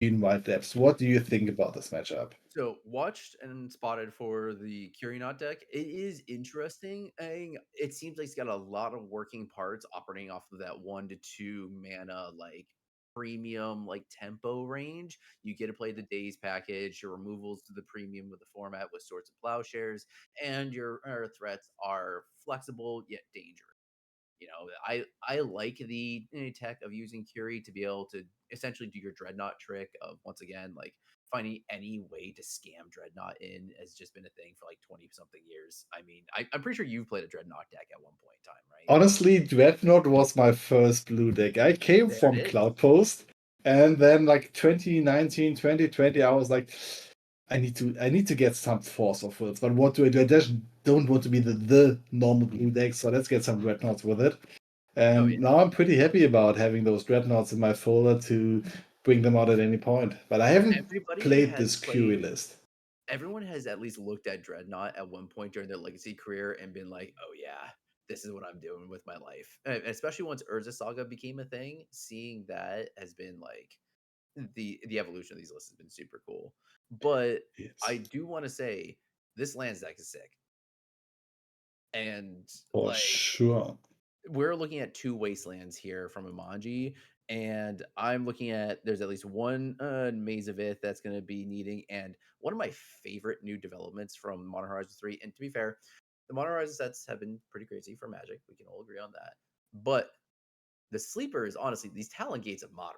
green white depths. What do you think about this matchup? So watched and spotted for the Curienought deck. It is interesting. It seems like it's got a lot of working parts operating off of that 1 to 2 mana premium tempo range. You get to play the days package, your removals to the premium with the format with Swords of Plowshares, and your threats are flexible yet dangerous. I like the tech of using Curie to be able to essentially do your Dreadnought trick of once again finding any way to scam Dreadnought in has just been a thing for like 20 something years. I mean, I'm pretty sure you've played a Dreadnought deck at one point in time, right? Honestly, Dreadnought was my first blue deck. I came There it from is. Cloudpost, and then like 2019, 2020, I was like, I need to get some Force of Wills. But what do I do? I just don't want to be the normal blue deck, so let's get some Dreadnoughts with it. Oh And yeah. now I'm pretty happy about having those Dreadnoughts in my folder to bring them out at any point. But I haven't Everybody played has this Curie played list. everyone has at least looked at Dreadnought at one point during their legacy career and been like, "Oh yeah, this is what I'm doing with my life." Especially once Urza Saga became a thing, seeing that has been like the evolution of these lists has been super cool. But I Yes, do want to say this Lands deck is sick. And for like sure. we're looking at two wastelands here from Imanji, and I'm looking at there's at least one Maze of Ith that's going to be needing, and one of my favorite new developments from Modern Horizons 3. And to be fair, the Modern Horizons sets have been pretty crazy for Magic. We can all agree on that. But the sleeper is honestly these Talon Gates of Madara.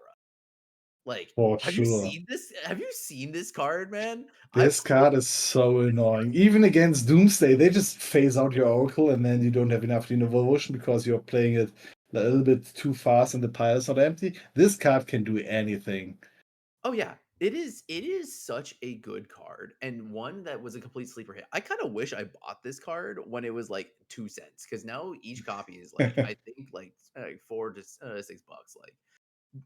Like, For have you sure. seen this? Have you seen this card, man? I've This played card is so this annoying. Even against Doomsday, they just phase out your Oracle and then you don't have enough devotion because you're playing it a little bit too fast and the pile's not empty. This card can do anything. Oh yeah, it is such a good card and one that was a complete sleeper hit. I kind of wish I bought this card when it was like 2 cents because now each copy is like I think like $4 to $6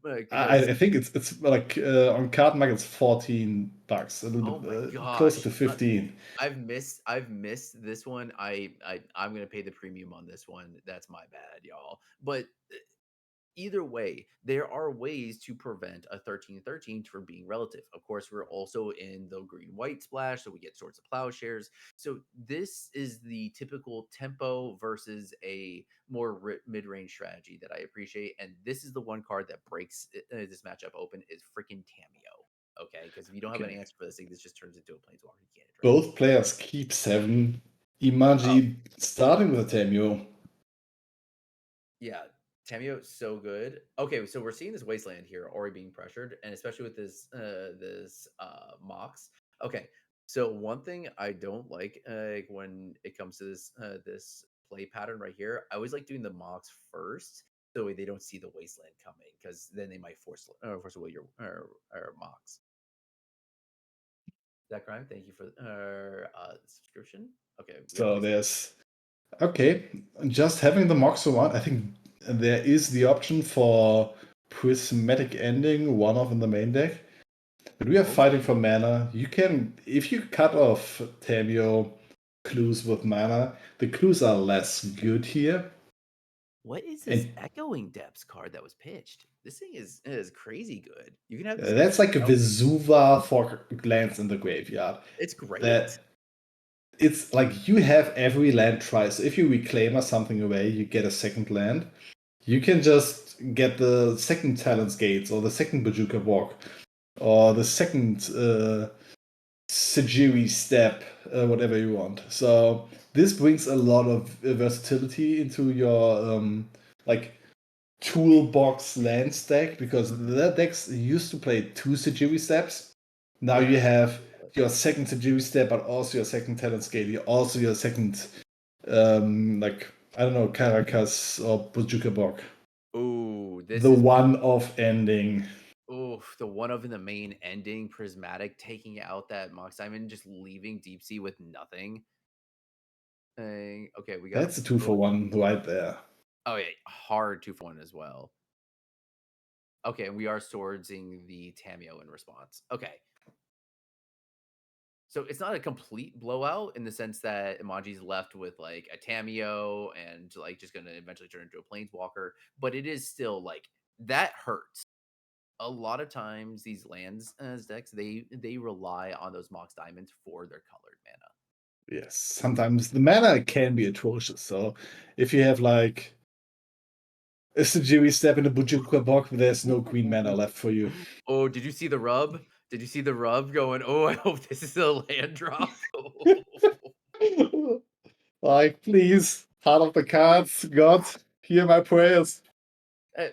I because think it's like on card market it's $14, a little oh my bit closer gosh, to 15. I've missed this one. I'm gonna pay the premium on this one. That's my bad, y'all. But either way, there are ways to prevent a 13-13 from being relative. Of course, we're also in the green white splash, so we get Swords of Plowshares. So this is the typical tempo versus a more mid range strategy that I appreciate. And this is the one card that breaks this matchup open is freaking Tameo. Okay, because if you don't have an Okay. answer for this thing, this just turns into a planeswalker you can't address. Both players keep 7. Oh, Imanji starting with a Tamio. yeah, Tameo so good. Okay, so we're seeing this wasteland here already being pressured, and especially with this Mox. Okay, so one thing I don't like when it comes to this play pattern right here, I always like doing the Mox first, so they don't see the wasteland coming, because then they might force away your Mox. Is that crime? Thank you for subscription. Okay, we have So wasteland. there's okay, just having the Moxo one, I think there is the option for prismatic ending, one off in the main deck. But we are fighting Okay. for mana. You can, if you cut off Tamio clues with mana, the clues are less good here. What is this And Echoing Depths card that was pitched? This thing is crazy good. You can have this that's creature like a scout. Vesuva for lands in the graveyard. It's great. That it's like you have every land twice. So if you reclaim or something away, you get a second land. You can just get the second Talon's Gates or the second Bajuka Walk or the second Sajiri Step, whatever you want. So this brings a lot of versatility into your like toolbox land stack because the decks used to play two Sajiri Steps. Now you Yeah. have your second Sajiri Step, but also your second Talon's Gate, also your second like I don't know Caracas or Bajuka Bog. Ooh, this The is one. one-off ending. Ooh, the one of in the main ending, prismatic, taking out that Mox Diamond, just leaving DeepC with nothing. Okay, we got a That's a two for book. one right there. Oh yeah, hard 2 for 1 as well. Okay, we are swordsing the Tameo in response. Okay, so it's not a complete blowout in the sense that Imaji's left with like a Tameo and like just gonna eventually turn into a planeswalker, but it is still like that hurts. a lot of times these lands as decks, they rely on those Mox Diamonds for their colored mana. Yes, sometimes the mana can be atrocious. So if you have like a Sujiri Step in a Bujuka Bog, there's no green mana left for you. Oh, did you see the rub? Did you see the rub going, "Oh, I hope this is a land drop." Like, please, heart of the cards, God, hear my prayers.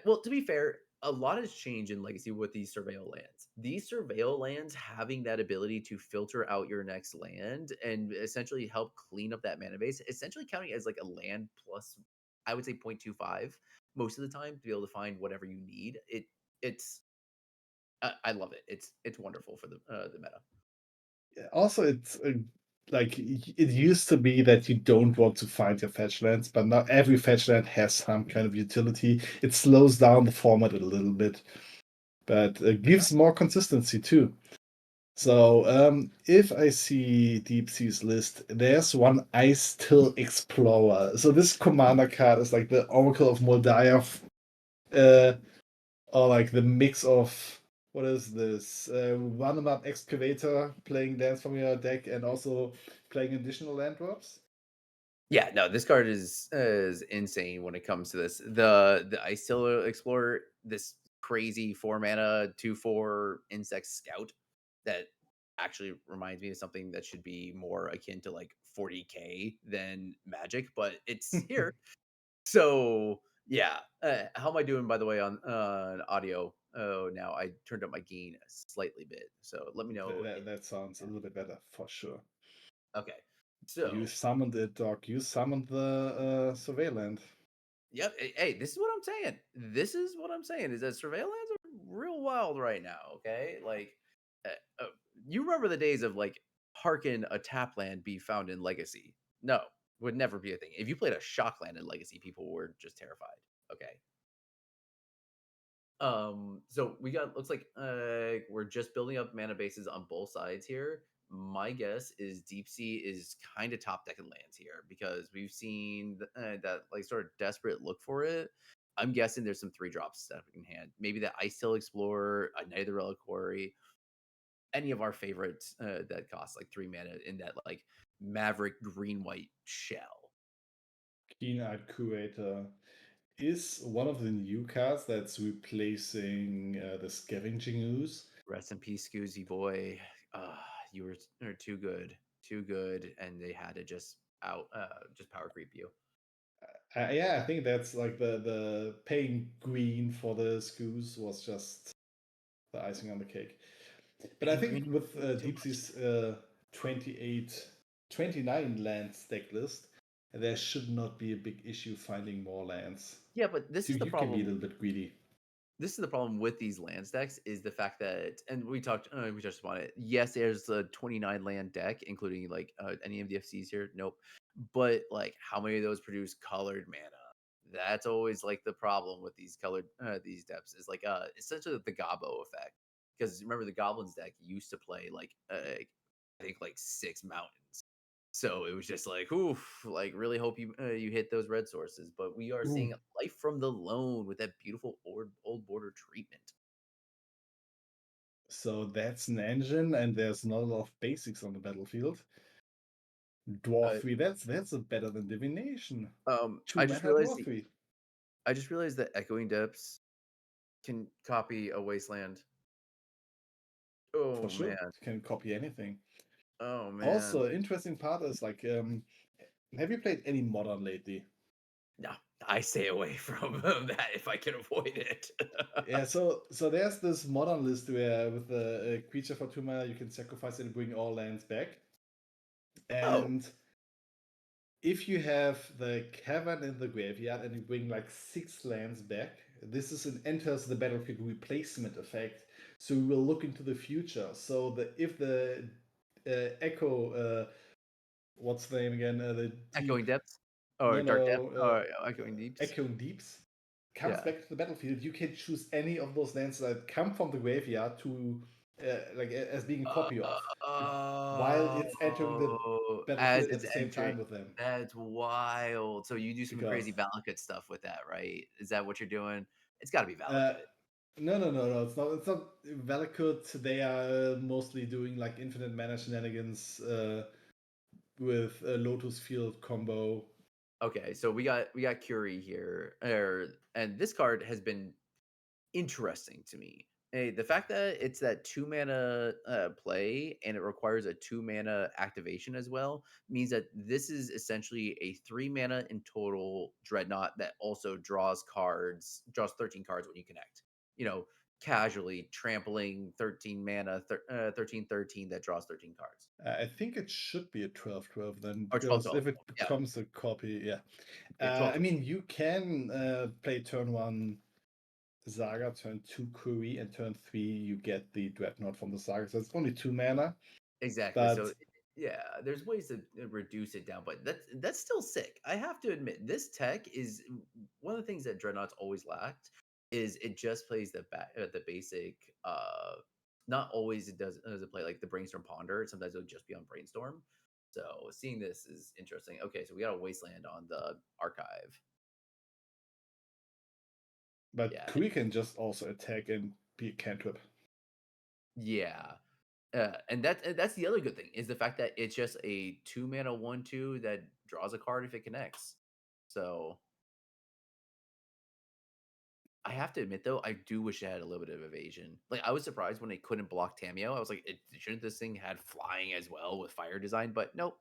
Well, to be fair, a lot has changed in Legacy with these surveil lands. These surveil lands having that ability to filter out your next land and essentially help clean up that mana base, essentially counting as like a land plus, I would say 0.25 most of the time to be able to find whatever you need. It's I love it. It's wonderful for the meta. Also, it's like it used to be that you don't want to find your fetch lands, but now every fetch land has some kind of utility. It slows down the format a little bit, but gives more consistency too. So, if I see DeepC's list, there's one I still Explorer. So this commander card is like the Oracle of Moldaev, uh, or like the mix of what is this? One up Excavator playing lands from your deck and also playing additional land drops. Yeah, no, this card is insane when it comes to this. The Ice Tiller Explorer, this crazy 4 mana 2/4 insect scout that actually reminds me of something that should be more akin to like 40k than Magic, but it's here. So yeah, how am I doing by the way on audio? Oh, now I turned up my gain a slightly bit, so let me know. That sounds a little bit better for sure. Okay, You so summoned it, dog. You summoned the surveillant. yep. Hey, this is what I'm saying. This is what I'm saying is that surveillance are real wild right now. Okay, like uh, uh, you remember the days of like Harkin a tap land be found in Legacy? No, would never be a thing. If you played a shock land in Legacy, people were just terrified. Okay, so we got looks like we're just building up mana bases on both sides here. My guess is DeepC is kind of top decking lands here because we've seen that like sort of desperate look for it. I'm guessing there's some 3 drops stuff in hand. Maybe that Ice Hill Explorer, a Night of the Reliquary, any of our favorites that cost like 3 mana in that like Maverick green white shell. Keen-eyed curator is one of the new cards that's replacing the scavenging ooze. Rest in peace, Scoozy boy. Uh, you are too good, and they had to just power creep you. Yeah, I think that's like the paying green for the scoos was just the icing on the cake. But I Paying think green with too much. DeepSea's 28, 29 lands deck list, there should not be a big issue finding more lands. Yeah, but this is the You can be a problem. little bit greedy. This is the problem with these land stacks is the fact that, and we touched upon it. Yes, there's a 29 land deck, including like any of the FCs here. Nope, but like how many of those produce colored mana? That's always like the problem with these depths is like essentially the Gobbo effect. Because remember the Goblins deck used to play like I think like 6 mountains. So it was just like, oof, like really hope you hit those red sources. But we are seeing Ooh. Life from the Loan with that beautiful old border treatment. So that's an engine, and there's not a lot of basics on the battlefield. Uh, Dwarfy, that's a better than divination. Two I just mana realized dwarfy. that Echoing Depths can copy a Wasteland. For Oh sure. man. Can copy anything. Oh man. Also, interesting part is like, have you played any modern lately? No, I stay away from that if I can avoid it. Yeah, so there's this modern list where with a creature for 2 mana you can sacrifice and bring all lands back. Oh, And if you have the cavern in the graveyard and you bring like 6 lands back, this is an enters the battlefield replacement effect. So we will look into the future. So if the echo, what's the name again? The Echoing deep, Depths no, or Dark Depths no, or Echoing Deeps. echoing deeps comes Yeah. back to the battlefield. You can choose any of those lands that come from the graveyard to like as being a copy of, while it's entering the As battlefield at it's the same entering. time with them. That's wild. So you do some crazy Because Valakut stuff with that, right? Is that what you're doing? It's gotta be uh, Valakut. No. It's not. It's not Valakut. They are mostly doing like infinite mana shenanigans with a Lotus Field combo. Okay, so we got Curie here, and this card has been interesting to me. Hey, the fact that it's that 2 mana play and it requires a 2 mana activation as well means that this is essentially a 3 mana in total dreadnought that also draws 13 cards when you connect. You know, casually trampling 13 mana, 13 that draws 13 cards. I think it should be a 12/12 then, Or 12 because 12. if it Yeah, becomes a copy, yeah. yeah, 12 I 12. mean, you can play turn 1 Saga, turn 2 Kuri, and turn 3 you get the Dreadnought from the Saga. So it's only 2 mana, Exactly. but So yeah, there's ways to reduce it down, but that's still sick. I have to admit, this tech is one of the things that Dreadnought's always lacked is it just plays the basic not always does it play like the Brainstorm Ponder. Sometimes it'll just be on Brainstorm. So seeing this is interesting. Okay, so we got a Wasteland on the archive. Yeah. Kuri can just also attack and be a cantrip. Yeah. And that's the other good thing is the fact that it's just a 2 mana 1/2 that draws a card if it connects. So I have to admit though, I do wish it had a little bit of evasion. Like I was surprised when it couldn't block Tameo. I was like, shouldn't this thing had flying as well with fire design? But nope.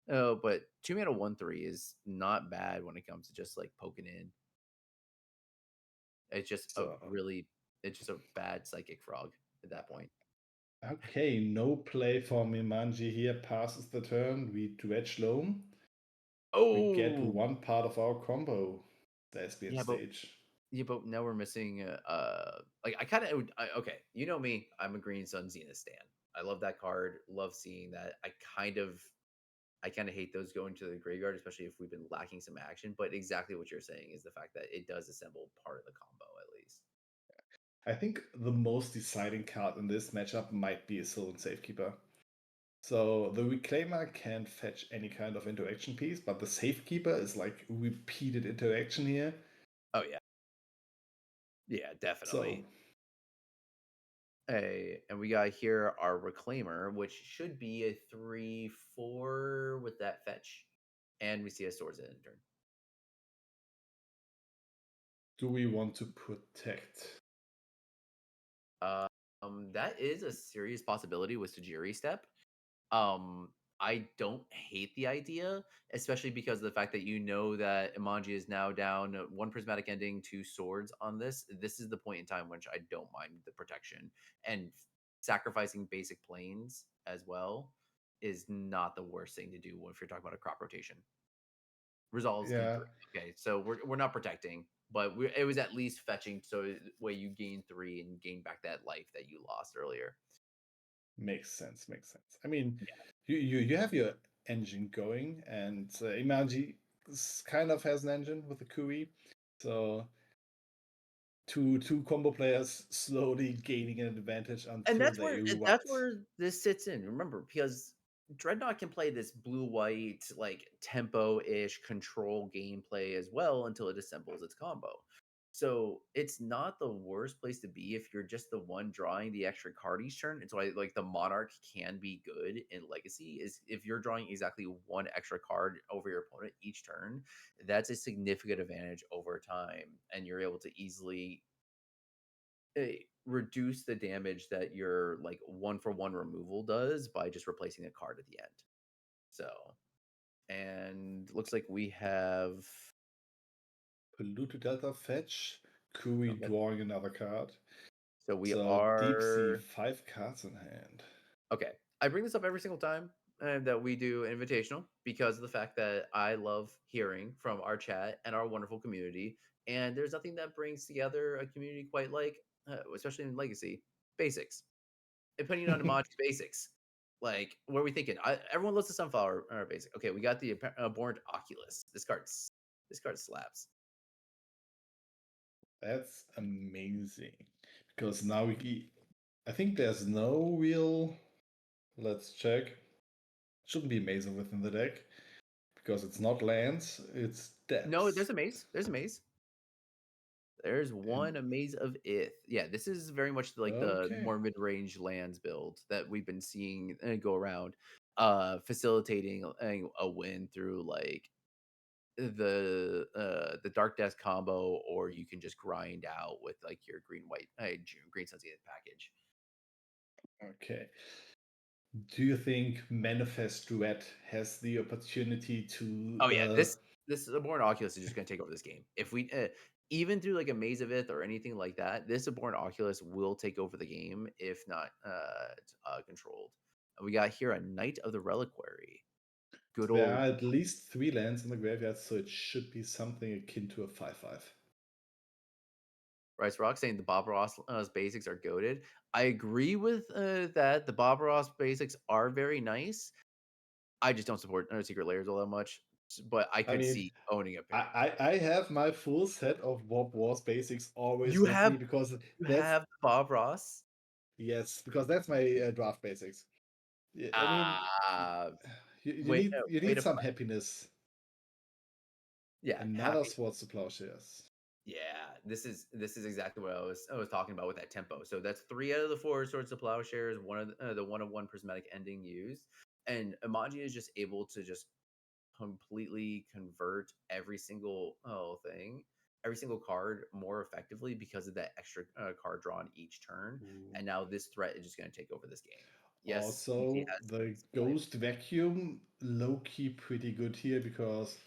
Oh, but 2 mana 1/3 is not bad when it comes to just like poking in. It's just a So, really it's just a bad psychic frog at that point. okay, no play for Imanji here. Passes the turn. We dredge loam. We get Oh one part of our combo. Thespian yeah, but stage. Yeah, but now we're missing, like, I kinda okay, you know me, I'm a Green Sun Zenith stan. I love that card, love seeing that. I kinda hate those going to the graveyard, especially if we've been lacking some action, but exactly what you're saying is the fact that it does assemble part of the combo at least. I think the most deciding card in this matchup might be a Sylvan Safekeeper. So the Reclaimer can fetch any kind of interaction piece, but the Safekeeper is like repeated interaction here. Oh, yeah. Yeah, So definitely. And we got here our Reclaimer, which should be a 3/4 with that fetch, and we see a Swords in turn. do we want to protect? That is a serious possibility with Tajiri Step. I don't hate the idea, especially because of the fact that you know that Imanji is now down one prismatic ending, two swords on this. This is the point in time which I don't mind the protection and sacrificing basic planes as well is not the worst thing to do if you're talking about a crop rotation. Resolves gain three. Yeah, Okay, so we're not protecting, but it was at least fetching so way you gain three and gain back that life that you lost earlier. makes sense. Makes sense. I mean, you have your engine going, and Imanji kind of has an engine with the Kui. So two combo players slowly gaining an advantage And until that's they that's erupt. where this sits in. Remember, because Dreadnought can play this blue-white, like, tempo-ish control gameplay as well until it assembles its combo. So, it's not the worst place to be if you're just the one drawing the extra card each turn. It's why, like, the Monarch can be good in Legacy, is if you're drawing exactly one extra card over your opponent each turn, that's a significant advantage over time, and you're able to easily reduce the damage that your like one for one removal does by just replacing a card at the end. So, and looks like we have Polluted Delta fetch, Kui okay. drawing another card. So we So DeepC, are 5 cards in hand. okay. I bring this up every single time that we do Invitational because of the fact that I love hearing from our chat and our wonderful community. And there's nothing that brings together a community quite like, especially in Legacy, basics. Depending on Imanji's basics. Like, what are we thinking? Everyone loves the Sunflower basic. Okay, we got the Abhorrent Oculus. This card slaps. That's amazing. Because now I think there's no real. Let's check. Shouldn't be amazing within the deck. Because it's not lands, it's No, depths. there's a maze. There's a maze. There's one And a Maze of Ith. Yeah, this is very much like the okay, more mid-range lands build that we've been seeing go around, facilitating a win through like the Dark Death combo, or you can just grind out with like your green sunset package. okay. Do you think Manifest Red has the opportunity Oh yeah, to? this Abhorrent Oculus is just gonna take over this game. If we even through like a Maze of Ith or anything like that, this Abhorrent Oculus will take over the game if not controlled. And we got here a Knight of the Reliquary. Good There old are at least 3 lands in the graveyard, so it should be something akin to a 5/5. Rice Rock saying the Bob Ross basics are goaded. I agree with that. The Bob Ross basics are very nice. I just don't support Secret Layers all that much, but I I could mean, see owning a pair. I have my full set of Bob Wars basics always You with have me because you that's have Bob Ross? yes, because that's my draft basics. Yeah, I mean, Ah, you wait, need you wait need a some happiness. yeah, Another happy. Swords to Plowshares. Yeah, this is exactly what I was talking about with that tempo. So that's 3 out of the 4 Swords of Plowshares, one of the 1 of 1 prismatic ending used, and Imanji is just able to just completely convert every single thing, every single card more effectively because of that extra card drawn each turn. Ooh. And now this threat is just going to take over this game. Yes, DeepC Also, has the some life. Ghost Vacuum low key pretty good here because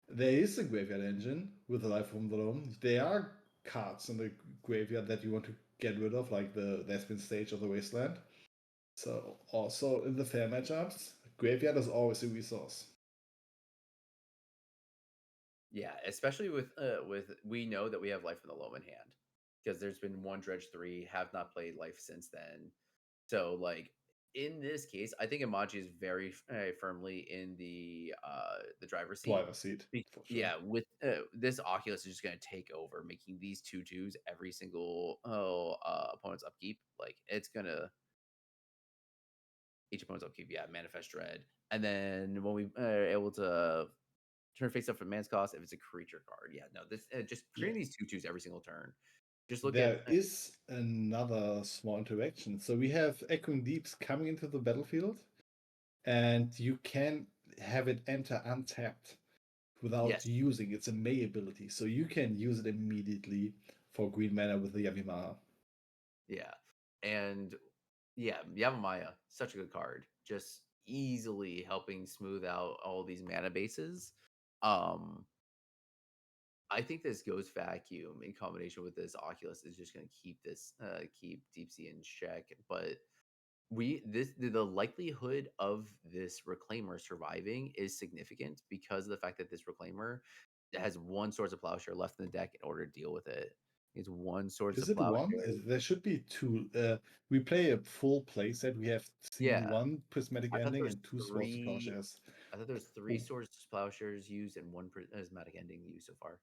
there is a graveyard engine with a Life from the Loam. There are cards in the graveyard that you want to get rid of, like the Thespian Stage of the Wasteland. So also in the fair matchups, graveyard is always a resource. Yeah, especially with we know that we have Life in the Loam in hand because there's been one Dredge 3, have not played Life since then. So like in this case, I think Imaji is very firmly in the driver's seat. Driver seat for sure. Yeah, with this Oculus is just going to take over, making these 2/2s every single opponent's upkeep. Like it's gonna each opponent's upkeep. Yeah, Manifest Dread, and then when we are able to turn face up for man's cost, if it's a creature card, yeah, no, this just Yeah. creating these 2/2s every single turn. Just look at There is another small interaction. So we have Echoing Deeps coming into the battlefield, and you can have it enter untapped without yes, using its May ability. So you can use it immediately for green mana with the Yavimaya. yeah, and yeah, Yavimaya, such a good card. Just easily helping smooth out all these mana bases. Um, I think this Ghost Vacuum in combination with this Oculus is just going to keep DeepC in check. But the likelihood of this Reclaimer surviving is significant because of the fact that this Reclaimer has one Swords of Plowshare left in the deck in order to deal with it. It's one Swords Is of it one? Plowshare. There should be two. We play a full playset. We have seen Yeah, one Prismatic I thought Ending there's and two Swords to three. Plowshares. I thought there's 3 Oh, Swords of Plowshares used and one prismatic ending used so far.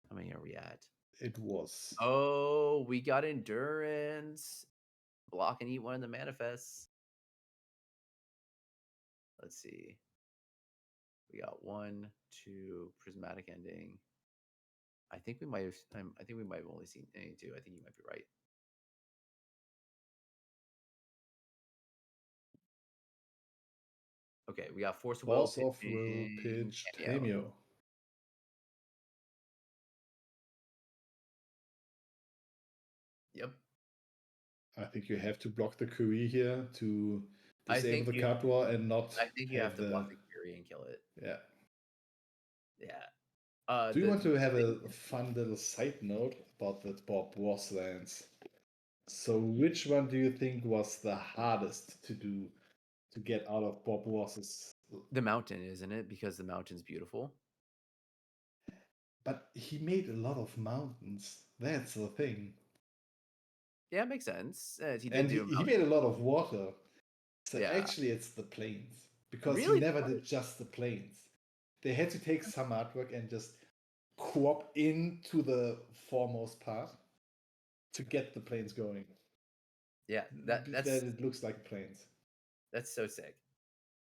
How many are we at? it was. Oh, we got endurance. Block and eat one of the manifests. Let's see. We got 1, 2 prismatic ending. I think we might have. I think we might have only seen any 2. I think you might be right. Okay, we got Force of Will Force of Will pitching pitched cameo. Hameo. Yep. I think you have to block the Curie here to I disable think the you. card draw and not I think you have have to block the. the Fury and kill it. Yeah. Yeah. Do you want The to have thing. a fun little side note about that Bob Ross lands? So, which one do you think was the hardest to do to get out of Bob Ross's? The mountain, isn't it? Because the mountain's beautiful. But he made a lot of mountains. That's the thing. Yeah, it makes sense. He did And do a he mountain. made a lot of water. So Yeah. actually, it's the plains. Because he Really? never did just the plains. They had to take some artwork and just crop into the foremost part to get the planes going. Yeah. That it looks like planes. That's so sick.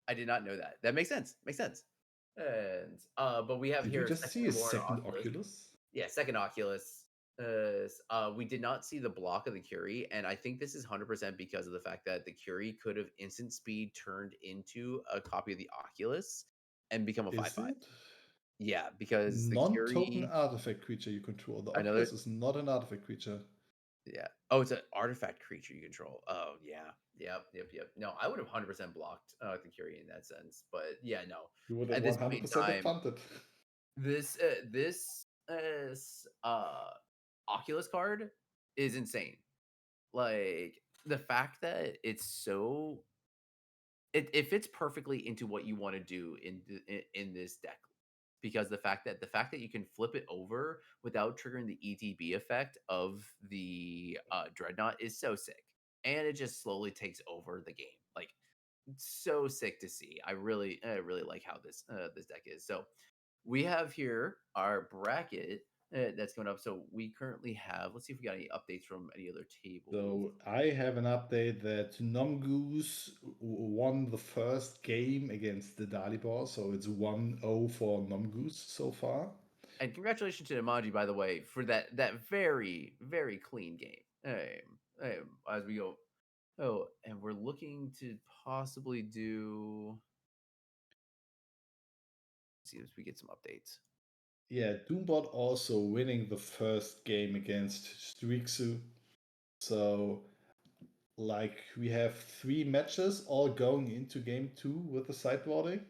I did not know that. That makes sense. Makes sense. But we have Did we here a just see second a Lord second Oculus. Oculus? Yeah, second Oculus. We did not see the block of the Curie, and I think this is 100% because of the fact that the Curie could have instant speed turned into a copy of the Oculus and become a Is 5/5. it? Yeah, because the Non-token Curie, artifact creature you control. The I know that. Oculus is not an artifact creature. Yeah. Oh, it's an artifact creature you control. Oh, yeah. Yep. No, I would have 100% blocked the Curie in that sense, but yeah, no. You would have At this point in 100% have time, punted. this Oculus card is insane. Like, the fact that it's so it fits perfectly into what you wanna do in this deck, because the fact that you can flip it over without triggering the ETB effect of the, Dreadnought is so sick, and it just slowly takes over the game, like, it's so sick to see. I really like how this deck is. So we have here our bracket that's coming up. So we currently have. Let's see if we got any updates from any other tables. So I have an update that Nomgoose won the first game against the Dalibor, so it's 1-0 for Nomgoose so far. And congratulations to Imanji, by the way, for that very clean game. As we go. Oh, and we're looking to possibly do. See if we get some updates. Yeah, Doombot also winning the first game against Strixu. So, like, we have 3 matches all going into game 2 with the sideboarding.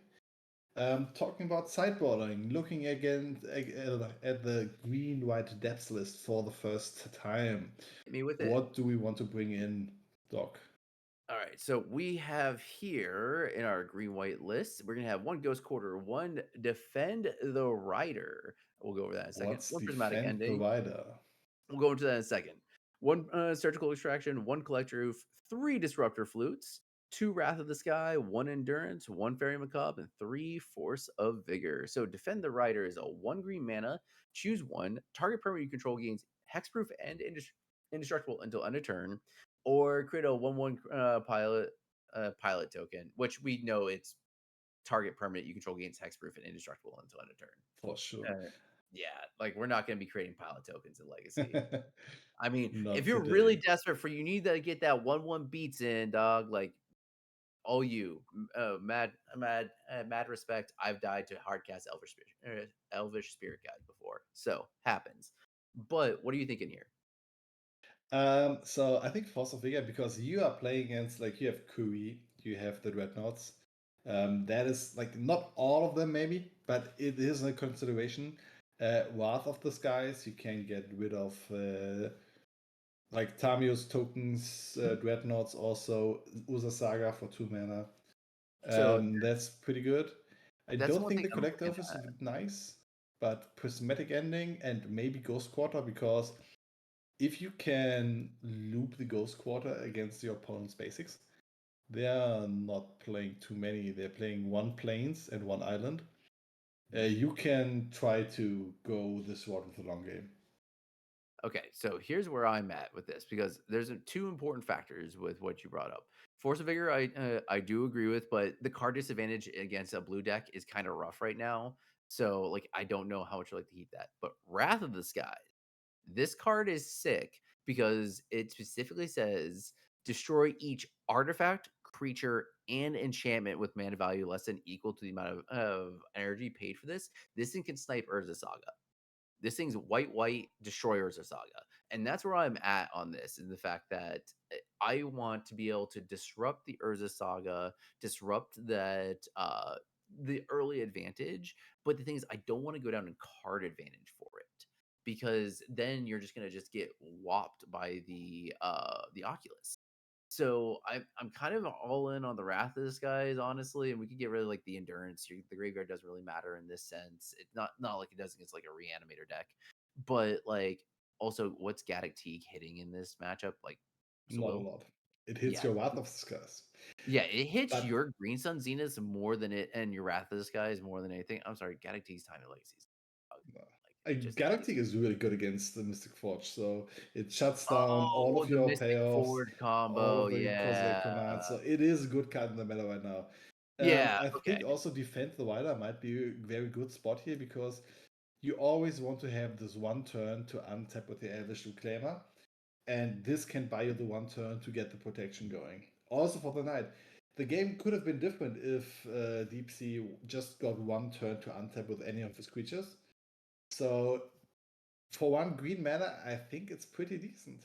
Talking about sideboarding, looking again at the green-white depths list for the first time. Hit me with it. What do we want to bring in, Doc? All right, so we have here in our green white list, we're gonna have one Ghost Quarter, one Defend the Rider. We'll go over that in a second. What's One Prismatic Defend the Ending. Rider? We'll go into that in a second. One Surgical Extraction, one Collector Roof, three Disruptor Flutes, two Wrath of the Sky, one Endurance, one Fairy Macabre, and three Force of Vigor. So Defend the Rider is a 1 green mana. Choose one. Target permanent you control gains Hexproof and Indestructible until end of turn, or create a 1/1 pilot token, which we know it's target permanent you control gains Hexproof and Indestructible until end of turn. For sure. Uh, yeah, like we're not going to be creating pilot tokens in Legacy. I mean, if Not you're really today. desperate for you need to get that 1/1 beats in, dog, like all you. Mad respect. I've died to hardcast Elvish Spirit Guide before. So happens. But what are you thinking here? So I think Force of Vigor, because you are playing against, like, you have Kui, you have the Dreadnoughts. That is, like, not all of them maybe, but it is a consideration. Wrath of the Skies, you can get rid of, like, Tamiyo's tokens, Dreadnoughts also, Urza Saga for 2 mana. So That's pretty good. I that's the don't one think thing the I'm looking Collective is at. nice, but Prismatic Ending and maybe Ghost Quarter, because if you can loop the Ghost Quarter against your opponent's basics, they are not playing too many. They're playing 1 plains and 1 island. You can try to go this route with the long game. Okay, so here's where I'm at with this because there's two important factors with what you brought up. Force of Vigor, I do agree with, but the card disadvantage against a blue deck is kind of rough right now. So like I don't know how much you like to heat that. But Wrath of the Sky, this card is sick because it specifically says destroy each artifact, creature, and enchantment with mana value less than equal to the amount of energy paid for this. This thing can snipe Urza Saga. This thing's white destroyers of saga, and that's where I'm at on this. Is the fact that I want to be able to disrupt the Urza saga, disrupt that the early advantage. But the thing is, I don't want to go down in card advantage for it because then you're just gonna just get whopped by the Oculus. So I'm kind of all in on the Wrath of this guys, honestly, and we could get rid of like the endurance. The graveyard doesn't really matter in this sense. It's not like it does against like a reanimator deck, but like also what's Gaddock Teeg hitting in this matchup? Like Not a Solo? lot. It hits Yeah, your Wrath of the Skies. yeah, it hits But your Green Sun Zenith more than it, and your Wrath of this guy is more than anything. I'm sorry, Gaddock Teeg's time of legacies. Like it just is. Galactic is really good against the Mystic Forge, so it shuts down all Oh, of the your Mystic payoffs, Forge all combo, of the Cossack yeah. commands. So it is a good card in the meta right now. And Yeah, I okay. think also Defend the Wilder might be a very good spot here because you always want to have this one turn to untap with the Elvish Reclaimer, and this can buy you the one turn to get the protection going. Also for the knight. The game could have been different if DeepC just got one turn to untap with any of his creatures. So for one green mana, I think it's pretty decent.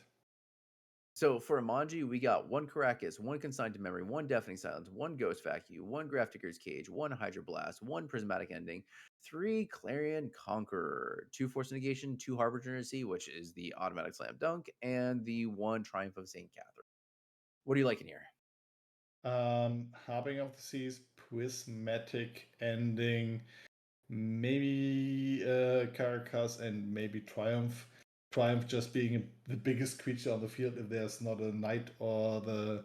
So for Imanji, we got one Caracas, one Consigned to Memory, one Deafening Silence, one Ghost Vacuum, one Grafdigger's Cage, one Hydra Blast, one Prismatic Ending, three Clarion Conqueror, two Force Negation, two Harbinger of Sea, which is the automatic slam dunk, and the one Triumph of St. Catherine. What are you liking here? Harbinger of the Seas, Prismatic Ending, maybe Caracas, and maybe Triumph. Triumph just being the biggest creature on the field if there's not a knight or the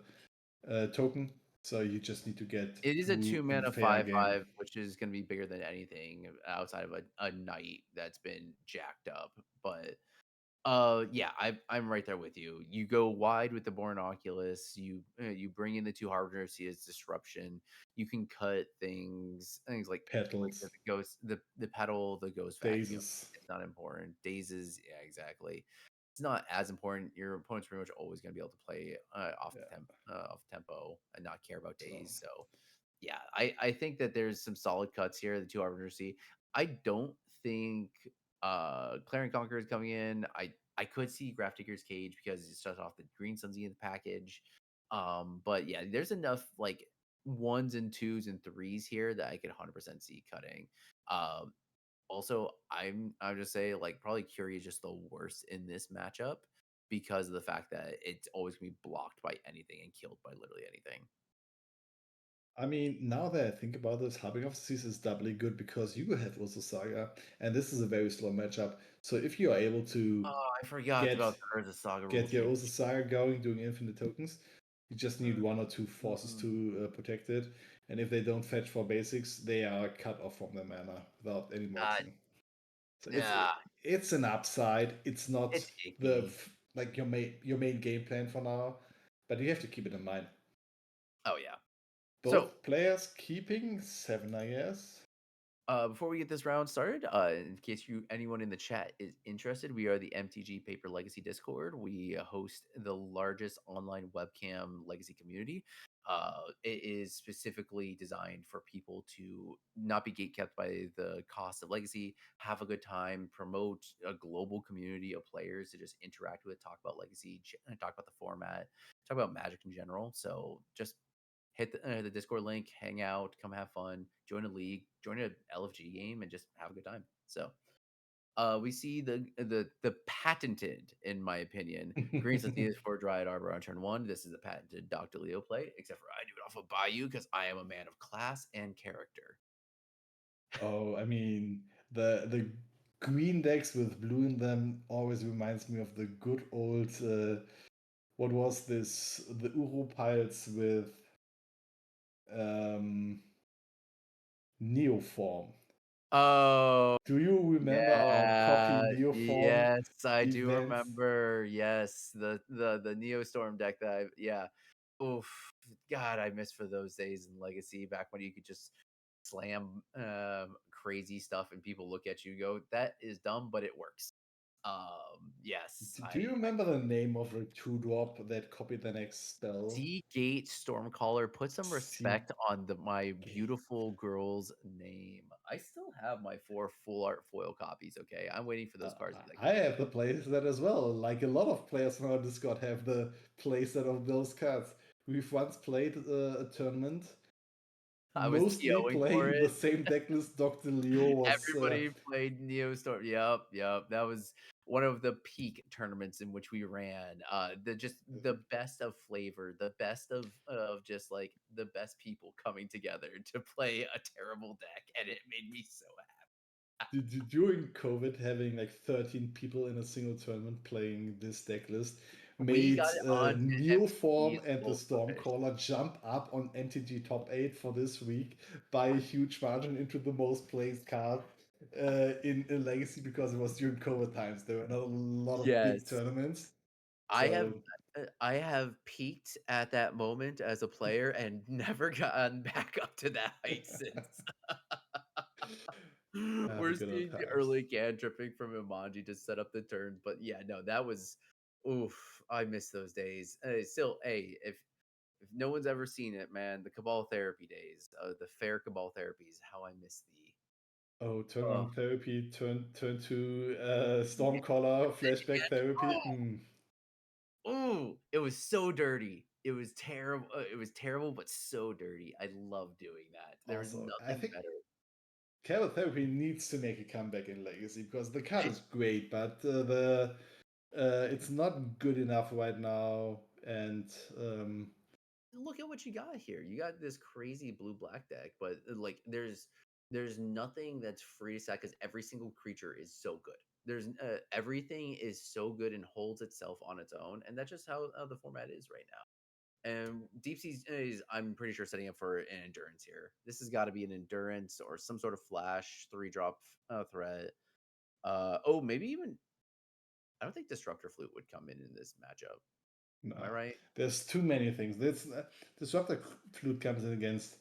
token. So you just need to get It is a 2 in mana fair 5/5, game. which is going to be bigger than anything outside of a knight that's been jacked up. But yeah, I'm right there with you. You go wide with the Born Oculus. You bring in the two Harbinger of Sea as disruption. You can cut things like the Petals, ghost, the pedal, the ghost vacuum. Dazes. It's not important. Dazes, yeah, exactly. It's not as important. Your opponent's pretty much always going to be able to play Yeah. off tempo and not care about So days. So yeah, I think that there's some solid cuts here. The two Harbinger Sea. I don't think Clarion Conqueror is coming in. I could see Grafdigger's Cage because it shuts off the Green Sunzy in the package. But yeah, there's enough like ones and twos and threes here that I could 100% see cutting. Um, also, I'm just say like probably Curie is just the worst in this matchup because of the fact that it's always gonna be blocked by anything and killed by literally anything. I mean, now that I think about this, Harbinger of the Seas is doubly good because you have also Saga, and this is a very slow matchup. So if you are able to Oh, I forgot get about the Urza Saga rule get your change. Osa Saga going, doing infinite tokens, you just need one or two forces Mm. to protect it. And if they don't fetch for basics, they are cut off from their mana without any Uh, moxing. So yeah, it's an upside. It's not it's icky. like your main game plan for now, but you have to keep it in mind. Oh yeah. So Both players keeping 7, I guess. Before we get this round started, in case anyone in the chat is interested, we are the MTG Paper Legacy Discord. We host the largest online webcam legacy community. It is specifically designed for people to not be gatekept by the cost of legacy, have a good time, promote a global community of players to just interact with, talk about legacy, talk about the format, talk about Magic in general. So just hit the Discord link, hang out, come have fun, join a league, join a LFG game, and just have a good time. So we see the patented, in my opinion, Green Sentient for Dryad Arbor on turn one. This is a patented Dr. Leo play, except for I do it off of Bayou because I am a man of class and character. Oh, I mean, the green decks with blue in them always reminds me of the good old what was this? The Uru piles with um Neoform. Oh Do you remember our copy yeah, Neoform yes, I do events? remember. Yes, the Neostorm deck that yeah. Oof, God, I miss for those days in Legacy back when you could just slam crazy stuff and people look at you and go, "That is dumb, but it works." Yes, Do you remember the name of the 2-drop that copied the next spell? Seagate Stormcaller. Put some respect on my Seagate. beautiful girl's name. I still have my 4 full art foil copies. Okay, I'm waiting for those cards to be like I have the playset as well. Like a lot of players on our Discord have the playset of those cards. We've once played a tournament, I was mostly TOing for playing the it. same deck list Dr. Leo was. Everybody played Neostorm. Yep. That was one of the peak tournaments in which we ran. The best of flavor, the best of just like the best people coming together to play a terrible deck, and it made me so happy. During COVID, having like 13 people in a single tournament playing this deck list We made got it on Neoform MTG's and the full push. Stormcaller jump up on NTG top 8 for this week by a huge margin into the most played card in Legacy because it was during COVID times. There were not a lot of big Yes. tournaments. I have So. I have peaked at that moment as a player and never gotten back up to that height since. The We're good old seeing the times. early cantripping from Imanji to set up the turns, but yeah, no, that was oof, I miss those days. Still, hey, if no one's ever seen it, man, the Cabal therapy days, the fair Cabal therapies, how I miss the Oh, turn oh, one therapy, turn to yeah, Stormcaller, flashback therapy. Mm. oh, it was so dirty. It was terrible. It was terrible, but so dirty. I love doing that. There was Also, I nothing think better. Cabal therapy needs to make a comeback in Legacy because the card It- is great, but the it's not good enough right now. And Look at what you got here. You got this crazy blue black deck, but like there's nothing that's free to sack because every single creature is so good. There's everything is so good and holds itself on its own, and that's just how the format is right now. And DeepC is, I'm pretty sure, setting up for an endurance here. This has got to be an endurance or some sort of flash 3-drop threat. Oh, maybe even I don't think Disruptor Flute would come in this matchup. Am I no, right? there's too many things. This Disruptor Flute comes in against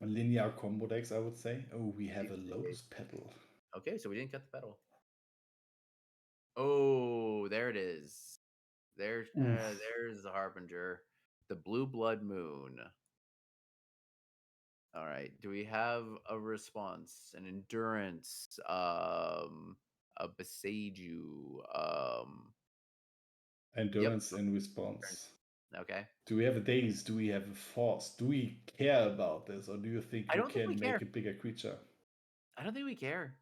linear combo decks, I would say. Oh, we have a DeepC. Lotus Petal. Okay, so we didn't cut the pedal. Oh, there it is. Oof. There's the harbinger, the blue blood moon. All right. Do we have a response, an endurance, a Beseiju? Yep. Endurance in response. Okay. Do we have a daze? Do we have a force? Do we care about this, or do you think I we don't think we can make care. a bigger creature? I don't think we care.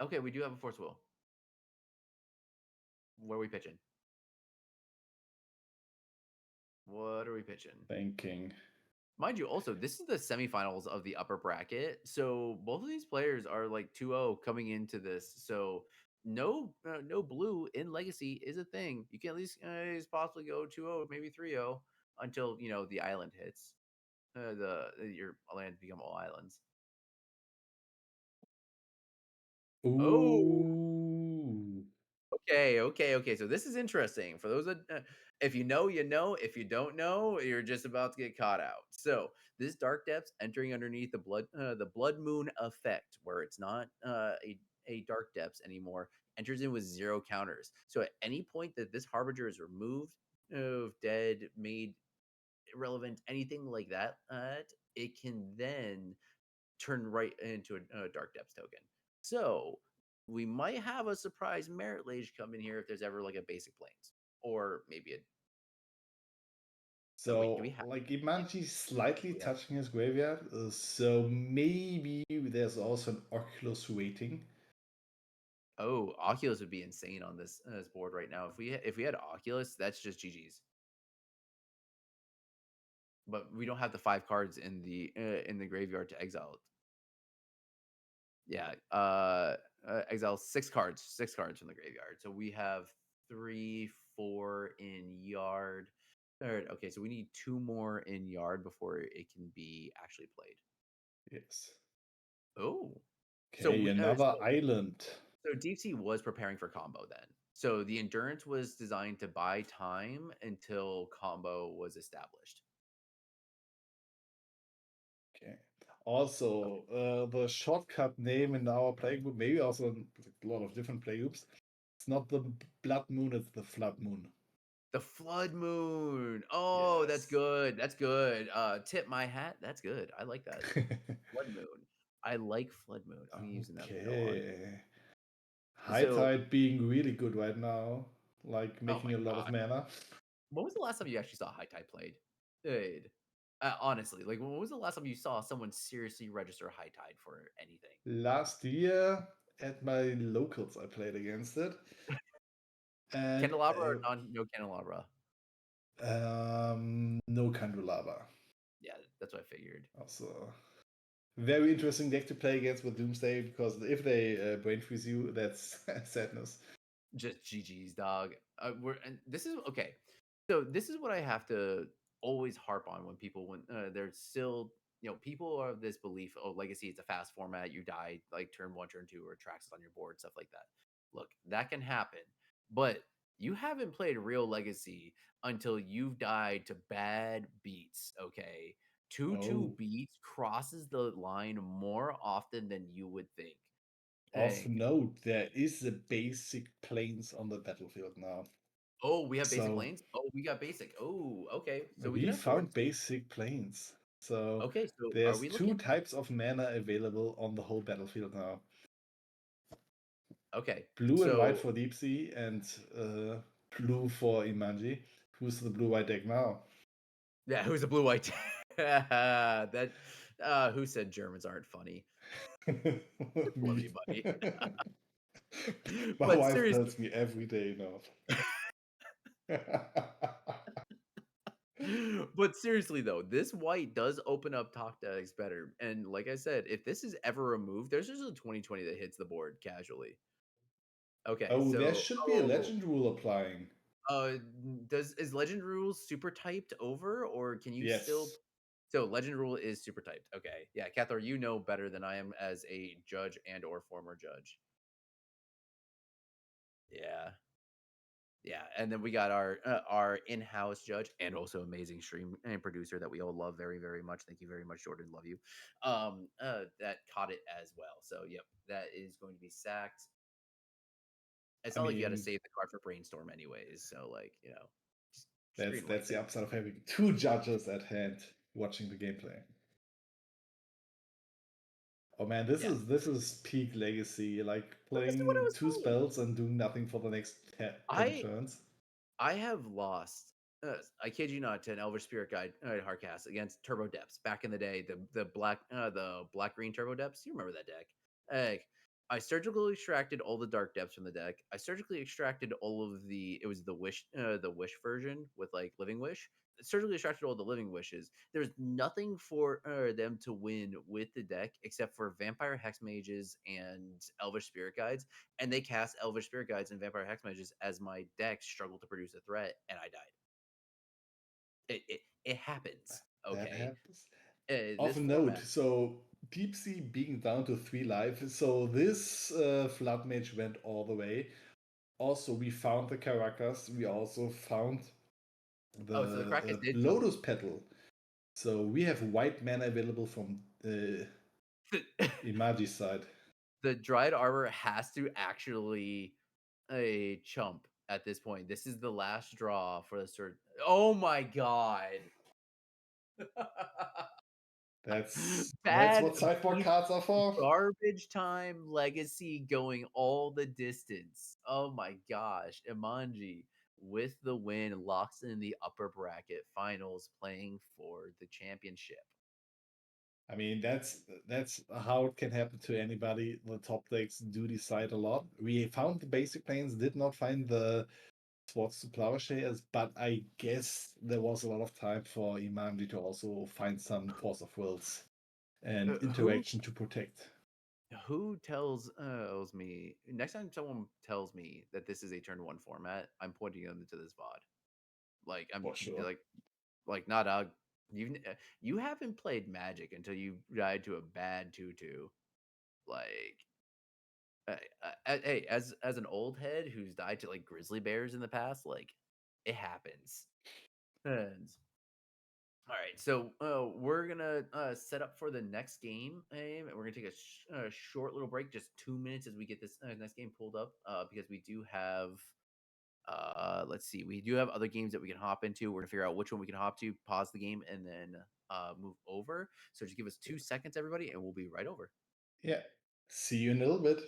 Okay, we do have a force will. What are we pitching? What are we pitching? Thinking. Mind you, also, this is the semifinals of the upper bracket. So both of these players are like 2-0 coming into this. So no blue in Legacy is a thing. You can at least possibly go 2-0, maybe 3-0 until, the island hits. Your lands become all islands. Oh, Ooh. okay. So this is interesting. For those that, if you know, you know. If you don't know, you're just about to get caught out. So this dark depths entering underneath the blood moon effect, where it's not a dark depths anymore, enters in with 0 counters. So at any point that this harbinger is removed, of dead, made irrelevant, anything like that, it can then turn right into a dark depths token. So we might have a surprise merit lage come in here if there's ever like a basic planes or maybe a. Oh wait, do we So, have? like, Imanji slightly We have. touching his graveyard, so maybe there's also an Oculus waiting. Oh, Oculus would be insane on this board right now. If we had Oculus, that's just GG's. But we don't have the 5 cards in the graveyard to exile it. Yeah, exile 6 cards from the graveyard. So we have 3, 4 in yard. Third, okay, so we need 2 more in yard before it can be actually played. Yes. Oh, so Okay, we another island. so DeepC was preparing for combo then. So the endurance was designed to buy time until combo was established. Okay. Also, the shortcut name in our playgroup, maybe also in a lot of different playgroups, it's not the Blood Moon, it's the Flood Moon. The flood moon. Oh, that's Yes. good. That's good. Tip my hat. That's good. I like that. Flood moon. I like flood moon. I'm using that from now on. Okay. High So, Tide being really good right now, like oh my making a lot of god, mana. when was the last time you actually saw High Tide played? Dude, honestly, like when was the last time you saw someone seriously register High Tide for anything? Last year at my locals, I played against it, and Candelabra or no candelabra? no Candelabra. Yeah, that's what I figured. Also, very interesting deck to play against with Doomsday because if they brain freeze you, that's sadness. Just GG's, dog. And this is okay. So this is what I have to always harp on when they're still, people are of this belief. Oh, Legacy, it's a fast format. You die like turn 1, turn 2, or tracks on your board, stuff like that. Look, that can happen, but You haven't played real Legacy until you've died to bad beats, okay? 2-2 Oh, beats crosses the line more often than you would think. of Dang. note, there is a basic planes on the battlefield now. Oh, we have basic So lanes? Oh, we got basic. Oh, okay. So we can we have found swords. basic planes. So Okay, so are there's we two looking types of mana available on the whole battlefield now. okay. Blue and white So for DeepC and blue for Imanji. Who's the blue-white deck now? yeah, who's a blue white? That who said Germans aren't funny? Just love Me. you, buddy. My But wife seriously, tells me every day now. but seriously though, this white does open up talk decks better. And like I said, if this is ever removed, there's just a 2020 that hits the board casually. Okay, Oh, there so should be a legend rule applying. is legend rules super typed over or can you still Yes. so legend rule is super typed. Okay. Yeah, Cathar, you know better than I am as a judge and or former judge. Yeah. Yeah, and then we got our in-house judge and also amazing stream and producer that we all love very, very much. Thank you very much, Jordan. Love you. That caught it as well. So, yep, that is going to be sacked. It's I not like you had to mean, save the card for brainstorm, anyways. So, like, just that's streamlines the it. upside of having two judges at hand watching the gameplay. Oh man, this Yeah, is peak legacy, like but this is what I playing was two saying. spells and doing nothing for the next 10 I turns. I have lost. I kid you not, to an Elvish Spirit Guide Hardcast against Turbo Depths back in the day. The black green Turbo Depths. You remember that deck? Like, I surgically extracted all the dark depths from the deck. I surgically extracted all of the. It was the wish version with like Living Wish. Surgically extracted all the Living Wishes. There's nothing for them to win with the deck except for Vampire Hex Mages and Elvish Spirit Guides, and they cast Elvish Spirit Guides and Vampire Hex Mages as my deck struggled to produce a threat, and I died. It happens. That Okay, happens. Of this note, format. so Deep Sea being down to 3 life, so this Flood Mage went all the way. Also, we found the Caracas. We also found Oh, so the Krakus the did come. Lotus Petal. So we have white mana available from Imaji's side. The Dried Arbor has to actually a chump at this point. This is the last draw for the cert. Oh my god. That's Bad what sideboard beat cards are for. garbage time legacy going all the distance. Oh my gosh. Imanji with the win locks in the upper bracket finals playing for the championship. I mean, that's how it can happen to anybody. The top decks do decide a lot. We found the basic planes, did not find the Swords to Plowshares, but I guess there was a lot of time for Imanji to also find some Force of Wills and Who interaction to protect. tells me next time someone tells me that this is a turn one format, I'm pointing them to this VOD. Like I'm For sure. not you haven't played Magic until you died to a bad 2-2. Like hey, as an old head who's died to like grizzly bears in the past, like it happens. And all right, so we're gonna set up for the next game, and we're gonna take a short little break, just 2 minutes, as we get this next game pulled up, because we do have. Let's see, we do have other games that we can hop into. We're gonna figure out which one we can hop to, pause the game, and then move over. So just give us 2 seconds, everybody, and we'll be right over. Yeah. See you in a little bit.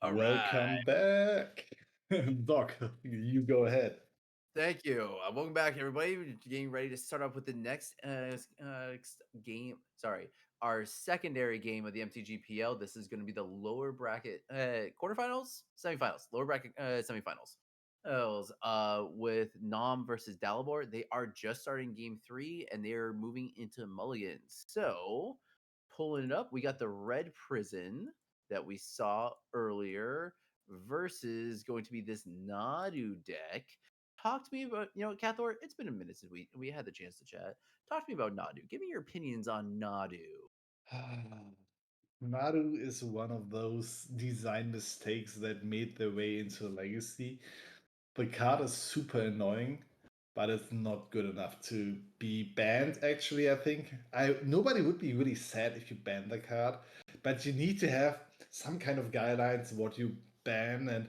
All right. Welcome back. Doc, you go ahead. Thank you. Welcome back, everybody. We're getting ready to start off with the next game. Sorry, our secondary game of the MTGPL. This is going to be the lower bracket quarterfinals, semifinals, lower bracket semifinals. With Nom versus Dalibor. They are just starting game 3 and they're moving into mulligans. So, pulling it up, we got the red prison that we saw earlier versus going to be this Nadu deck. Talk to me about, Cathor, it's been a minute since we had the chance to chat. Talk to me about Nadu. Give me your opinions on Nadu. Maru is one of those design mistakes that made their way into Legacy. The card is super annoying, but it's not good enough to be banned, actually, I think. Nobody would be really sad if you ban the card, but you need to have some kind of guidelines what you ban, and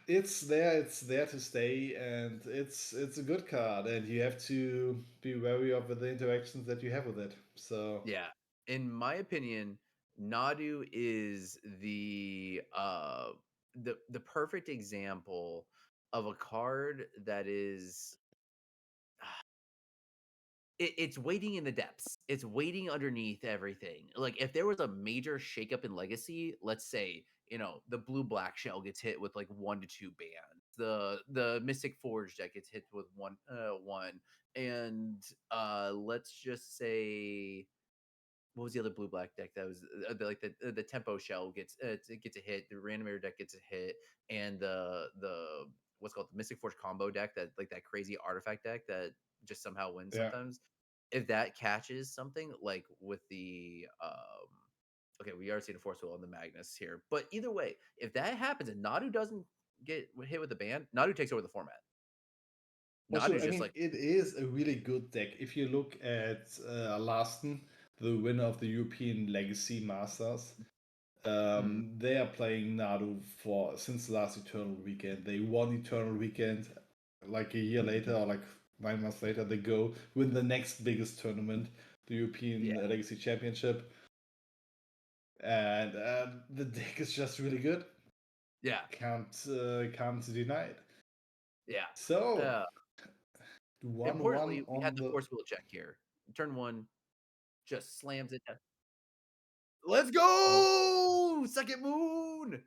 it's there to stay, and it's a good card, and you have to be wary of the interactions that you have with it. So Yeah. In my opinion, Nadu is the perfect example of a card that is it's waiting in the depths. It's waiting underneath everything. Like if there was a major shakeup in Legacy, let's say, the blue black shell gets hit with like 1 to 2 bans. The Mystic Forge deck gets hit with one. And let's just say what was the other blue black deck that was the tempo shell gets a hit, the randomator deck gets a hit, and the what's called the Mystic Forge combo deck that like that crazy artifact deck that just somehow wins yeah. sometimes. If that catches something like with the okay, we are seeing a force wheel on the Magnus here, but either way, if that happens and Nadu doesn't get hit with the ban, Nadu takes over the format. For sure. Nadu's I just mean, like it is a really good deck. If you look at Larson, the winner of the European Legacy Masters, mm, they are playing Nadu for since last Eternal Weekend. They won Eternal Weekend like a year later, or like 9 months later. They go win the next biggest tournament, the European yeah, Legacy Championship, and the deck is just really good. yeah, Can't deny it. yeah. So Uh, 1-1 Importantly, we had on the the force wheel check here. Turn 1, just slams it down. Let's go! Second moon!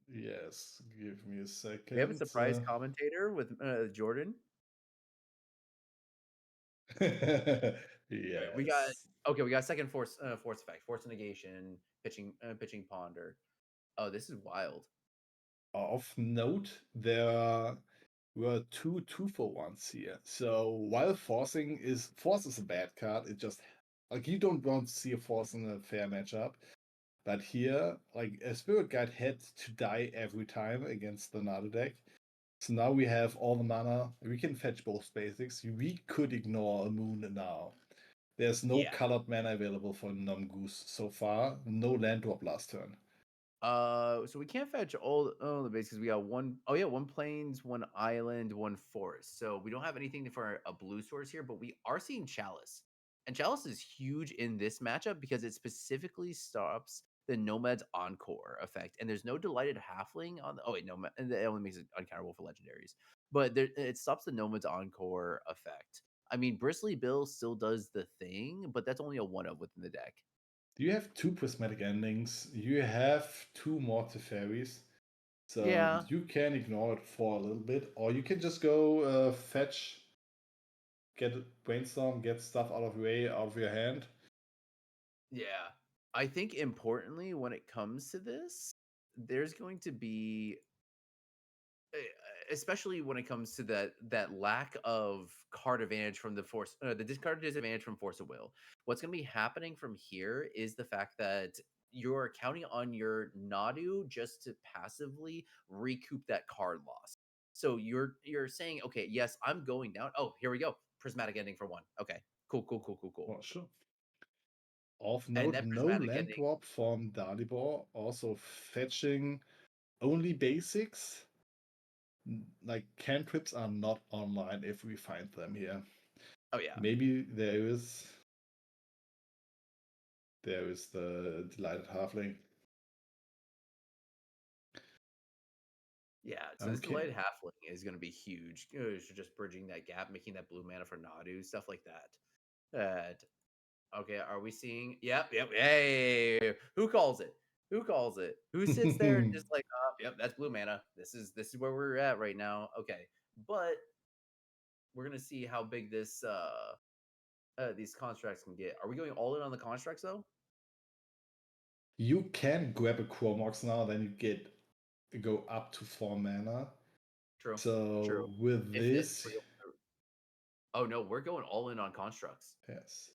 Yes, give me a We have a second. surprise commentator with, Jordan. Alright, Yes. we got second force effect, force negation, pitching ponder. Oh, this is wild. Of note, there were two 2-for-1s here. So while force is a bad card, it just like you don't want to see a force in a fair matchup. But here, like a spirit guide had to die every time against the Nado deck. So now we have all the mana. We can fetch both basics. We could ignore a moon now. There's no Yeah. colored mana available for Nomgoose so far. No land drop last turn. So we can't fetch all the base because we got one plains, one island, one forest. So we don't have anything for a blue source here, but we are seeing Chalice. And Chalice is huge in this matchup because it specifically stops the Nomad's Encore effect. And there's no Delighted Halfling on the Nomad, and it only makes it uncounterable for legendaries. But it stops the Nomad's Encore effect. I mean, Bristly Bill still does the thing, but that's only a one of within the deck. You have two prismatic endings. You have two more Teferis. So Yeah. you can ignore it for a little bit, or you can just go fetch, get brainstorm, get stuff out of your way, out of your hand. Yeah. I think importantly, when it comes to this, there's going to be e especially when it comes to that lack of card advantage from the discard disadvantage from Force of Will. What's gonna be happening from here is the fact that you're counting on your Nadu just to passively recoup that card loss. So you're saying, "Okay, yes, I'm going down. Oh, here we go. Prismatic ending for 1. Okay. Cool, cool, cool, cool, cool." Oh, sure. Of And note, that no prismatic land ending. drop from Dalibor. Also fetching only basics. Like cantrips are not online if we find them here. Oh, yeah. Maybe there is the delighted halfling. Yeah, so this Okay. delayed halfling is going to be huge. So just bridging that gap, making that blue mana for Nadu, stuff like that. That okay? Are we seeing? Yep, yep. Hey, who calls it? Who calls it? Who sits there just like, oh, yep, that's blue mana. This is where we're at right now. Okay, but we're gonna see how big this these constructs can get. Are we going all in on the constructs though? You can grab a Chromox now, then you get go up to 4 mana. True, true. So with If this, we're oh no, we're going all in on constructs. yes.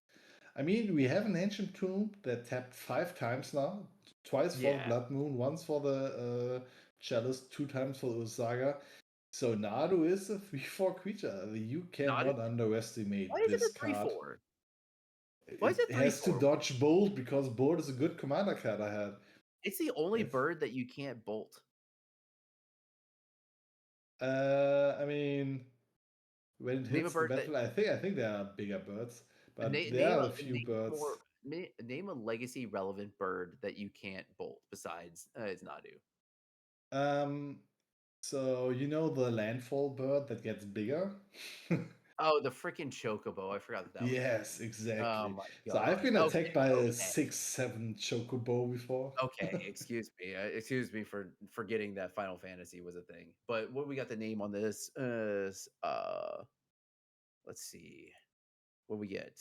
I mean, we have an ancient tomb that tapped 5 times now. Twice for the Yeah, Blood Moon, once for the Chalice, 2 times for the Usaga. So Nadu is a 3/4 creature. You not cannot why underestimate is it a this three card. four? Why is It it three has to four? dodge Bolt because Bolt is a good commander card I had. It's the only It's, bird that you can't bolt. I mean, when it Name a hits the bird that battlefield, I think there are bigger birds, but there name are a a few birds. name a legacy relevant bird that you can't bolt besides it's Nadu. Um, so you know the landfall bird that gets bigger? Oh, the freaking chocobo! I forgot that that was a Yes, thing. Oh exactly. my So I've god. been Okay, attacked by a okay, 6/7 chocobo before. okay. Excuse me for forgetting that Final Fantasy was a thing. But what we got the name on this is let's see what we get.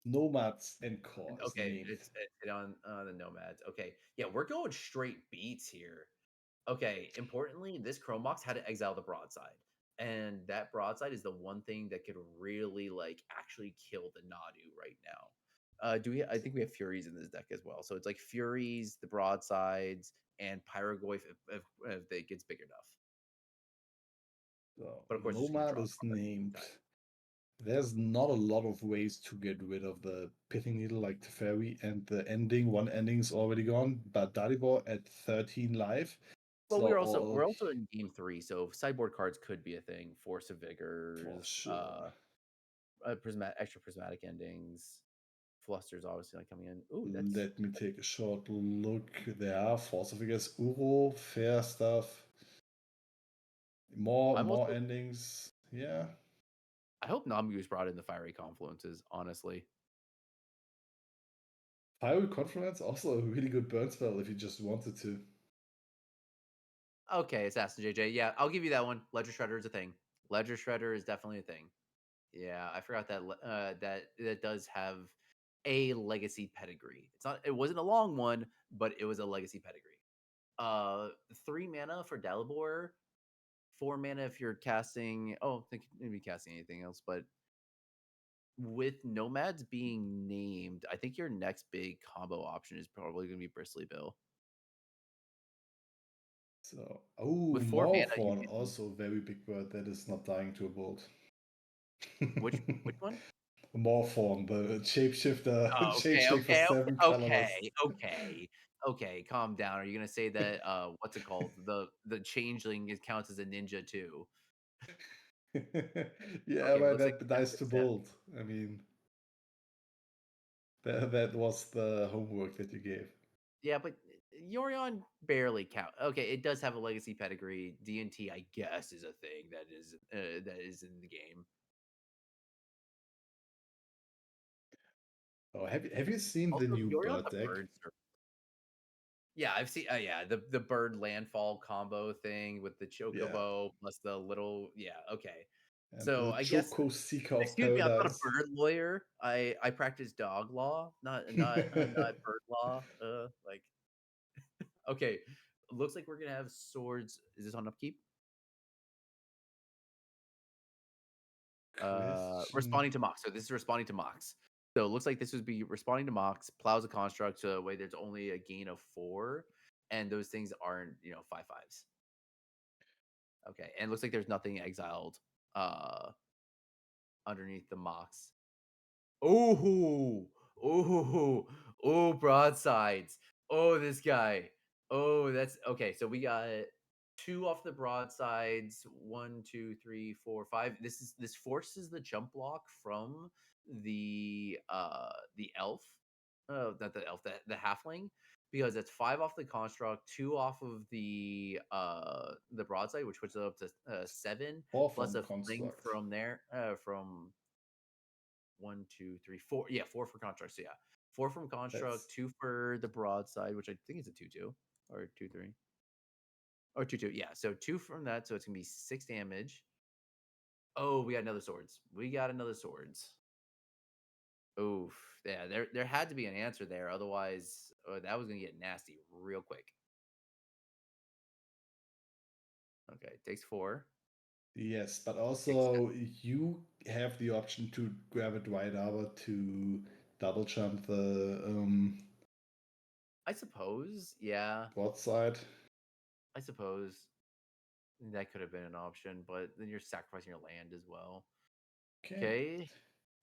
Nomads and Core is Okay, named. it's on the nomads. Okay, yeah, we're going straight beats here. Okay, importantly, this Chromox had to exile the broadside. And that broadside is the one thing that could really like actually kill the Nadu right now. Do we I think we have Furies in this deck as well. So it's like Furies, the broadsides, and Pyrogoyf if it gets big enough. So But of course it's gonna Nomad draw is cards at the same named. time. There's not a lot of ways to get rid of the Pithing Needle like Teferi, and the ending, one ending is already gone, but Dalibor at 13 life. Well, So we're all also in game three, so sideboard cards could be a thing. Force of for Vigors, sure. extra prismatic endings. Fluster's obviously like coming in. Ooh, that's Let me take a short look. There are Force of Figures, Uro, fair stuff. More I'm more also endings. Yeah. I hope Nomgoose brought in the fiery confluences, honestly. Fiery Confluence, also a really good burn spell if you just wanted to. Okay, Assassin JJ. Yeah, I'll give you that one. Ledger Shredder is a thing. Ledger Shredder is definitely a thing. Yeah, I forgot that that does have a legacy pedigree. It wasn't a long one, but it was a legacy pedigree. 3 mana for Dalibor, 4 mana if you're casting think maybe casting anything else, but with nomads being named, I think your next big combo option is probably gonna be Bristly Bill. So, oh, With 4 mana, you Morphorn, can also very big bird that is not dying to a bolt. which one? Morphorn, the shapeshifter, Oh, change deck for okay, 7 okay, colorless. okay, calm down. Are you gonna say that, what's it called? The changeling it counts as a ninja too? Yeah, Okay, but looks like that we're gonna dies to accept bolt. I mean, that was the homework that you gave. yeah, but Yorion barely count. Okay, it does have a legacy pedigree. D&T, I guess, is a thing that is in the game. Oh, have you seen the Also, new Yorion's bird a deck? bird ser yeah, I've seen yeah, the bird landfall combo thing with the Yeah. chocobo plus the little yeah, okay. And So, the I guess Choco Seeker of excuse me, I'm not a Paradise. bird lawyer. I practice dog law, not bird law. Like okay, looks like we're gonna have swords. Is this on upkeep? Question. Responding to mocks. So this is responding to mocks. So it looks like this would be responding to mocks, plows a construct to a way there's only a gain of 4, and those things aren't 5/5s. Okay, and it looks like there's nothing exiled uh underneath the mocks. Oh, oh, oh, broadsides. Oh, this guy. Oh, that's okay. So we got 2 off the broadsides. One, two, three, four, five. This forces the jump block from the elf. Not the elf, the halfling, because that's 5 off the construct, 2 off of the broadside, which puts it up to 7, 4 plus from a fling construct. from there from 1, 2, 3, 4. Yeah, 4 for construct. So yeah, 4 from construct, That's 2 for the broadside, which I think is a 2-2 or 2-3 or 2-2. Yeah, so 2 from that, so it's gonna be 6 damage. Oh, we got another swords. We got another swords. Oof. Yeah, there had to be an answer there. Otherwise, that was gonna get nasty real quick. Okay, takes 4. yes, but Takes also you have the option to grab a Dalibor to double jump the I suppose. Yeah, broadside. I suppose that could have been an option, but then you're sacrificing your land as well. Okay. Okay,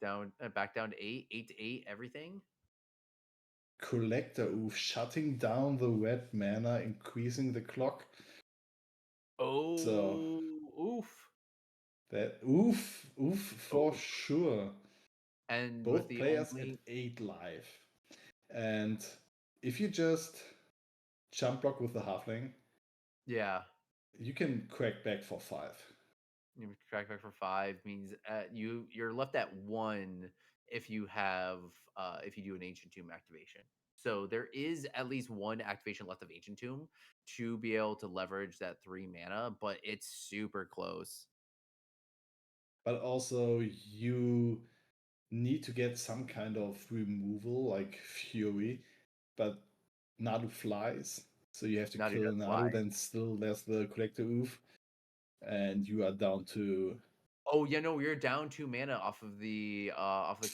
down back down to 8, 8 to 8, everything. Collector Oof, shutting down the red mana, increasing the clock. So Oh, oof. that oof for Oh, sure. and with Both the players at only 8 life. And if you just jump block with the halfling, yeah, you can crack back for 5. you crack back for 5 means you're left at 1 if you have if you do an ancient tomb activation. So there is at least 1 activation left of ancient tomb to be able to leverage that 3 mana, but it's super close. But also you need to get some kind of removal like Fury, but Nadu flies, so you have to Nadu kill does fly. Nadu, then still there's the Collector Oof, and you are down to Oh, yeah, no, we're down 2 mana off of the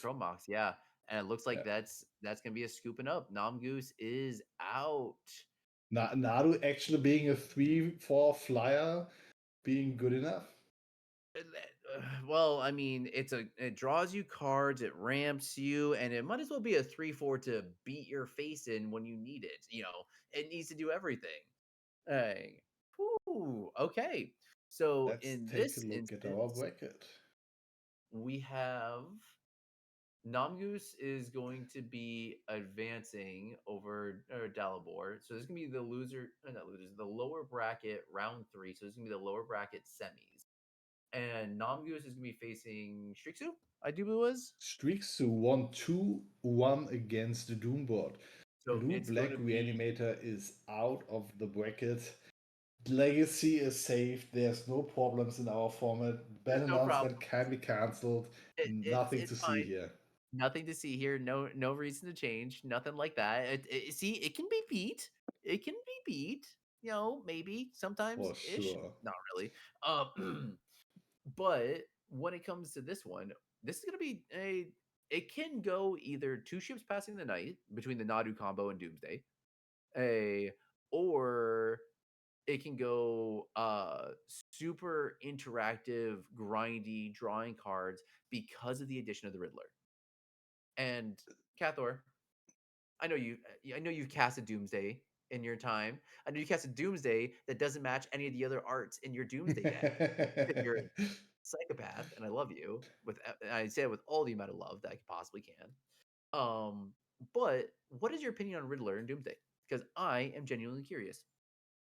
Chrome Box, yeah, and it looks like yeah. that's gonna be a scooping up. Nomgoose is out. Nadu actually being a 3/4 flyer being good enough. Well, I mean, it draws you cards, it ramps you, and it might as well be a 3/4 to beat your face in when you need it. It needs to do everything. Hey, whew, okay. So Let's in take a this look at our instance, bracket. we have Nomgoose is going to be advancing over Dalibor. So this is gonna be the loser, not losers, the lower bracket round 3. So this is gonna be the lower bracket semis. And Nomgoose is gonna be facing Strixu, I do believe it was. Streaks to 1-2-1 against the Doomboard. So Blue it's going Black to be Reanimator is out of the bracket. Legacy is safe. There's no problems in our format. Ban there's no problem. announcement can be cancelled. Nothing It's to see fine. here. Nothing to see here. No reason to change. Nothing like that. See, it can be beat. It can be beat. Maybe sometimes For ish. sure. Not really. But when it comes to this one, this is gonna be a. It can go either 2 ships passing the night between the Nadu combo and Doomsday, a or it can go super interactive, grindy, drawing cards because of the addition of the Riddler. And Cathor, I know you've casted Doomsday in your time. I know you casted Doomsday that doesn't match any of the other arts in your Doomsday deck. You're a psychopath, and I love you and I say it with all the amount of love that I possibly can. But what is your opinion on Riddler and Doomsday? Because I am genuinely curious.